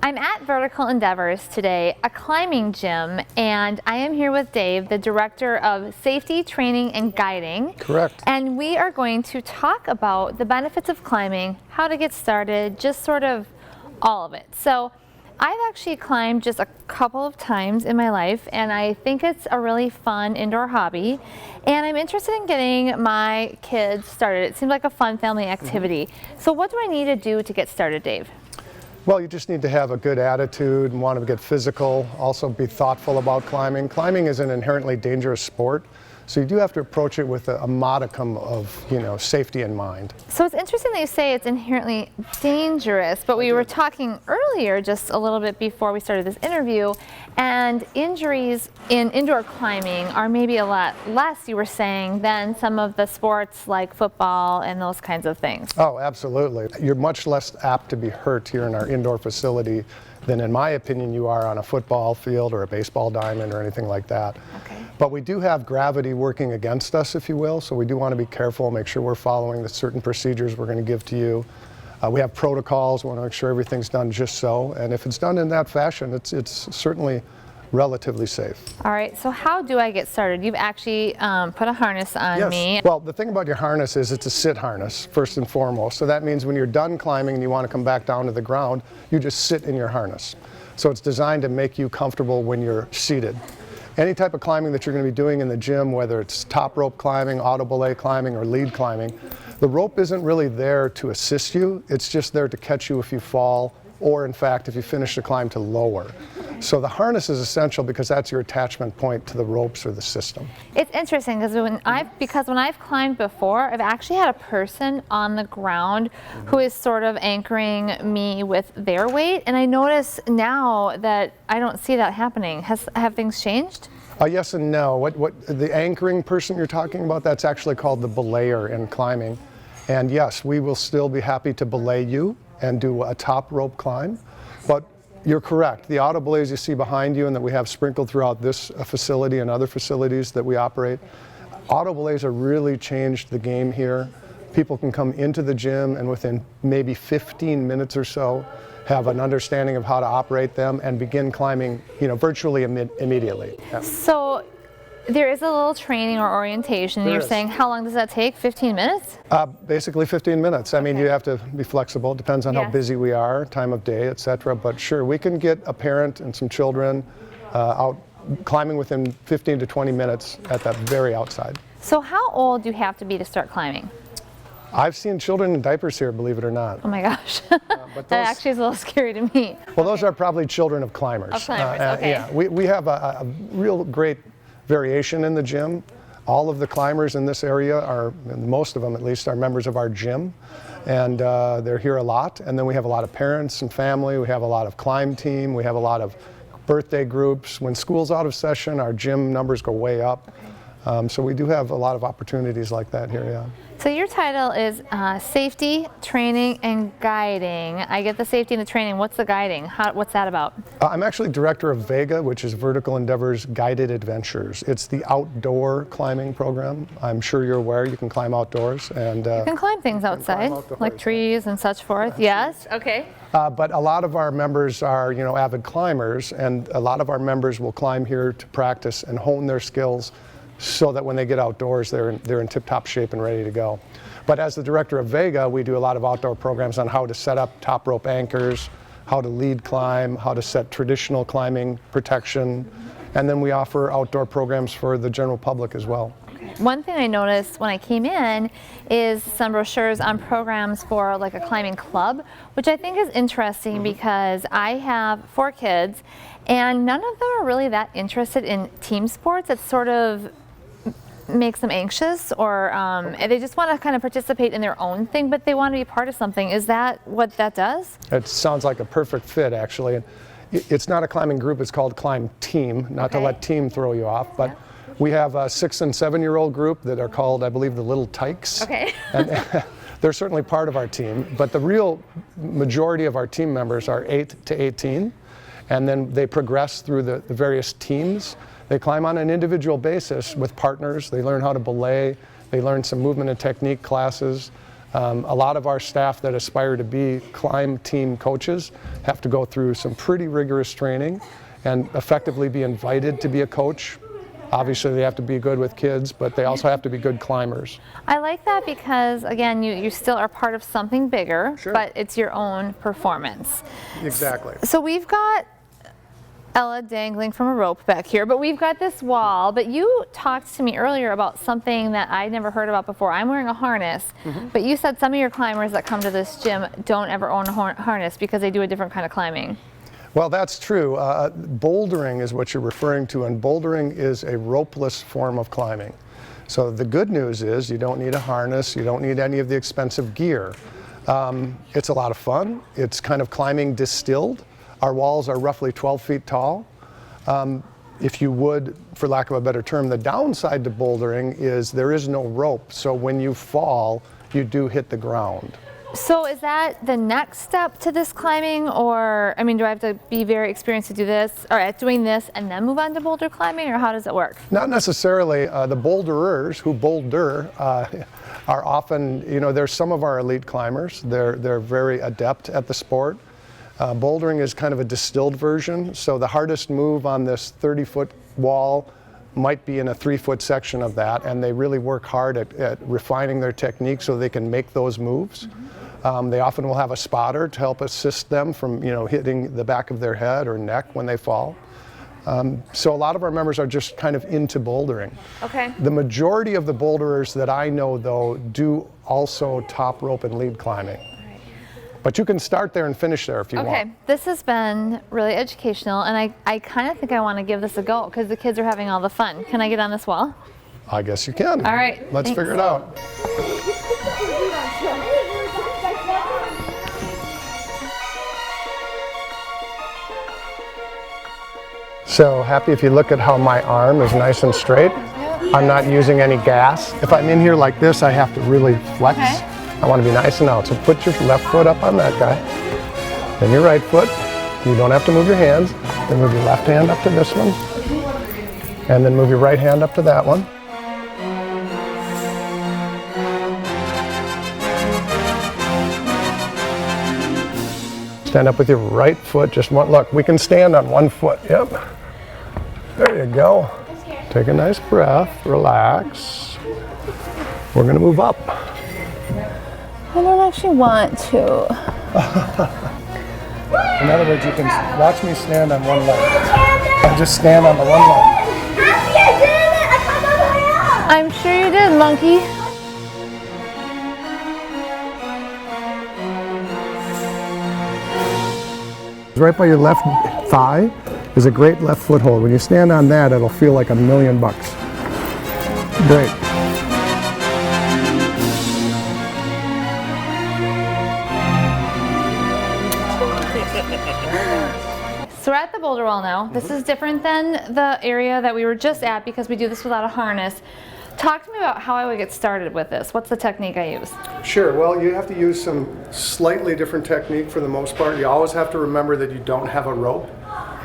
I'm at Vertical Endeavors today, a climbing gym, and I am here with Dave, the Director of Safety, Training, and Guiding. Correct. And we are going to talk about the benefits of climbing, how to get started, just sort of all of it. So I've actually climbed just a couple of times in my life, and I think it's a really fun indoor hobby. And I'm interested in getting my kids started. It seems like a fun family activity. So what do I need to do to get started, Dave? Well, you just need to have a good attitude and want to get physical, also be thoughtful about climbing. Climbing is an inherently dangerous sport, so you do have to approach it with a modicum of, safety in mind. So it's interesting that you say it's inherently dangerous, but we were talking earlier, just a little bit before we started this interview, and injuries in indoor climbing are maybe a lot less, you were saying, than some of the sports like football and those kinds of things. Oh, absolutely. You're much less apt to be hurt here in our indoor facility than, in my opinion, you are on a football field or a baseball diamond or anything like that. Okay. But we do have gravity working against us, if you will, so we do want to be careful, make sure we're following the certain procedures we're going to give to you. We have protocols, we want to make sure everything's done just so, and if it's done in that fashion, it's certainly relatively safe. All right, so how do I get started? You've actually put a harness on me. Well, the thing about your harness is it's a sit harness, first and foremost. So that means when you're done climbing and you want to come back down to the ground, you just sit in your harness. So it's designed to make you comfortable when you're seated. Any type of climbing that you're going to be doing in the gym, whether it's top rope climbing, auto belay climbing, or lead climbing, the rope isn't really there to assist you. It's just there to catch you if you fall, or in fact, if you finish the climb, to lower. So the harness is essential because that's your attachment point to the ropes or the system. It's interesting because when I've climbed before, I've actually had a person on the ground who is sort of anchoring me with their weight, and I notice now that I don't see that happening. Have things changed? Yes and no. What the anchoring person you're talking about, that's actually called the belayer in climbing. And yes, we will still be happy to belay you and do a top rope climb, but you're correct. The auto belays you see behind you and that we have sprinkled throughout this facility and other facilities that we operate, auto belays have really changed the game here. People can come into the gym and within maybe 15 minutes or so have an understanding of how to operate them and begin climbing, virtually immediately. Yeah. So there is a little training or orientation. You're saying how long does that take? 15 minutes? Basically 15 minutes. I mean, you have to be flexible. It depends on how busy we are, time of day, etc. But sure, we can get a parent and some children out climbing within 15 to 20 minutes at that very outside. So how old do you have to be to start climbing? I've seen children in diapers here, believe it or not. Oh my gosh. That actually is a little scary to me. Well, those are probably children of climbers. Of climbers, okay. Yeah, we have a real great variation in the gym. All of the climbers in this area are, most of them at least, are members of our gym. And they're here a lot. And then we have a lot of parents and family. We have a lot of climb team. We have a lot of birthday groups. When school's out of session, our gym numbers go way up. So we do have a lot of opportunities like that here, yeah. So your title is Safety, Training, and Guiding. I get the safety and the training. What's the guiding? What's that about? I'm actually director of VEGA, which is Vertical Endeavors Guided Adventures. It's the outdoor climbing program. I'm sure you're aware you can climb outdoors. And you can climb things outside, like trees and such forth. Yes, okay. But a lot of our members are, avid climbers, and a lot of our members will climb here to practice and hone their skills so that when they get outdoors, they're in tip-top shape and ready to go. But as the director of VEGA, we do a lot of outdoor programs on how to set up top rope anchors, how to lead climb, how to set traditional climbing protection, and then we offer outdoor programs for the general public as well. One thing I noticed when I came in is some brochures on programs for like a climbing club, which I think is interesting because I have 4 kids and none of them are really that interested in team sports. It's sort of makes them anxious, or they just want to kind of participate in their own thing, but they want to be part of something. Is that what that does? It sounds like a perfect fit, actually. It's not a climbing group, it's called Climb Team, not to let team throw you off, but we have a 6- and 7-year-old group that are called, I believe, the Little Tykes. Okay. And they're certainly part of our team, but the real majority of our team members are 8 to 18, and then they progress through the various teams. They climb on an individual basis with partners. They learn how to belay. They learn some movement and technique classes. A lot of our staff that aspire to be climb team coaches have to go through some pretty rigorous training and effectively be invited to be a coach. Obviously, they have to be good with kids, but they also have to be good climbers. I like that because, again, you still are part of something bigger, Sure. but it's your own performance. Exactly. So we've got Ella dangling from a rope back here, but we've got this wall. But you talked to me earlier about something that I'd never heard about before. I'm wearing a harness, but you said some of your climbers that come to this gym don't ever own a harness because they do a different kind of climbing. Well, that's true. Bouldering is what you're referring to, and bouldering is a ropeless form of climbing. So the good news is you don't need a harness, you don't need any of the expensive gear. It's a lot of fun. It's kind of climbing distilled. Our walls are roughly 12 feet tall. If you would, for lack of a better term, the downside to bouldering is there is no rope. So when you fall, you do hit the ground. So is that the next step to this climbing, or, I mean, do I have to be very experienced to do this, or at doing this and then move on to boulder climbing, or how does it work? Not necessarily. The boulderers who boulder are often, they're some of our elite climbers. They're very adept at the sport. Bouldering is kind of a distilled version, so the hardest move on this 30-foot wall might be in a 3-foot section of that, and they really work hard at refining their technique so they can make those moves. They often will have a spotter to help assist them from hitting the back of their head or neck when they fall. So a lot of our members are just kind of into bouldering. Okay. The majority of the boulderers that I know, though, do also top rope and lead climbing. But you can start there and finish there if you want. Okay, this has been really educational, and I kind of think I want to give this a go because the kids are having all the fun. Can I get on this wall? I guess you can. All right. Let's Thanks. figure it out. So happy if you look at how my arm is nice and straight. I'm not using any gas. If I'm in here like this, I have to really flex. Okay. I want to be nice and out. So put your left foot up on that guy. Then your right foot. You don't have to move your hands. Then move your left hand up to this one. And then move your right hand up to that one. Stand up with your right foot, just one, look, we can stand on one foot, yep. There you go. Take a nice breath, relax. We're gonna move up. I don't actually want to. In other words, you can watch me stand on one leg. I just stand on the one leg. I'm sure you did, monkey. Right by your left thigh is a great left foothold. When you stand on that, it'll feel like $1,000,000. Great. So we're at the boulder wall now. This is different than the area that we were just at because we do this without a harness. Talk to me about how I would get started with this. What's the technique I use? Sure, well, you have to use some slightly different technique for the most part. You always have to remember that you don't have a rope.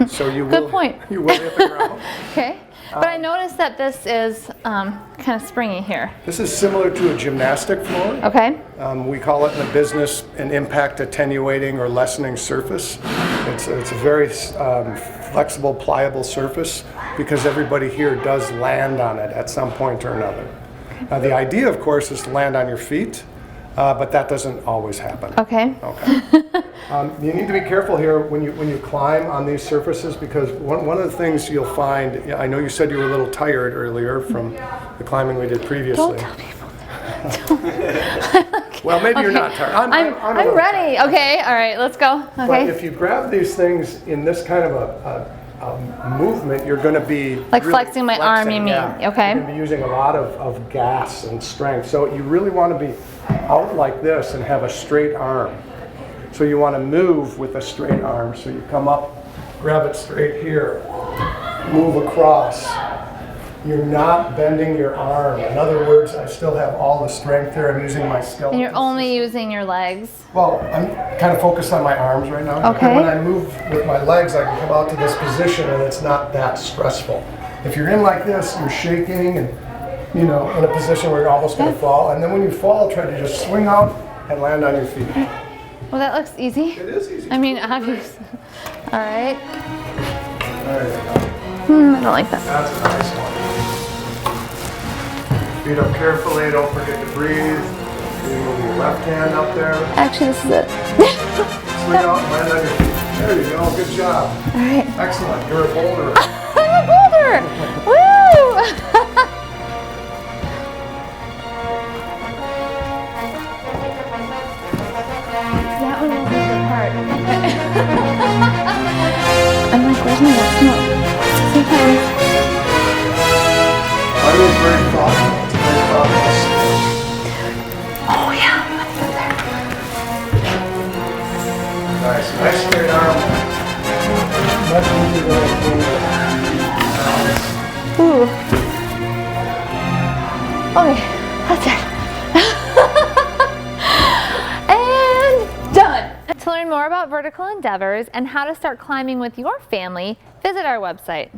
So you will, Good point. You will hit the ground. Okay. But I noticed that this is kind of springy here. This is similar to a gymnastic floor. Okay. We call it in the business an impact attenuating or lessening surface. It's a very flexible, pliable surface because everybody here does land on it at some point or another. Now the idea, of course, is to land on your feet, but that doesn't always happen. Okay. Okay. You need to be careful here when you climb on these surfaces because one of the things you'll find, I know you said you were a little tired earlier from the climbing we did previously. Don't tell people that. Well, maybe you're not tired. I'm a little ready. Okay. All right. Let's go. But Okay. if you grab these things in this kind of a movement, you're going to be Like really flexing my arm, you mean? yeah. Okay. You're going to be using a lot of gas and strength. So you really want to be out like this and have a straight arm. So you want to move with a straight arm. So you come up, grab it straight here, move across. You're not bending your arm. In other words, I still have all the strength here. I'm using my skeleton. And you're only using your legs. Well, I'm kind of focused on my arms right now. Okay. When I move with my legs, I can come out to this position and it's not that stressful. If you're in like this, you're shaking and you know, in a position where you're almost going to fall. And then when you fall, try to just swing out and land on your feet. Well, that looks easy. It is easy. I mean, obviously. All right. There you go. I don't like that. That's a nice one. Feet up carefully. Don't forget to breathe. You move your left hand up there. Actually, this is it. Swing out and land on your feet. There you go. Good job. All right. Excellent. You're a boulder. I'm a boulder! Woo! That one was the part. I'm like, where's my next note? Sometimes. I was very thoughtful. It's very thoughtful. Oh yeah. Nice. Nice straight arm. Much easier than I think. Ooh. Okay, that's it. And done! To learn more about Vertical Endeavors and how to start climbing with your family, visit our website.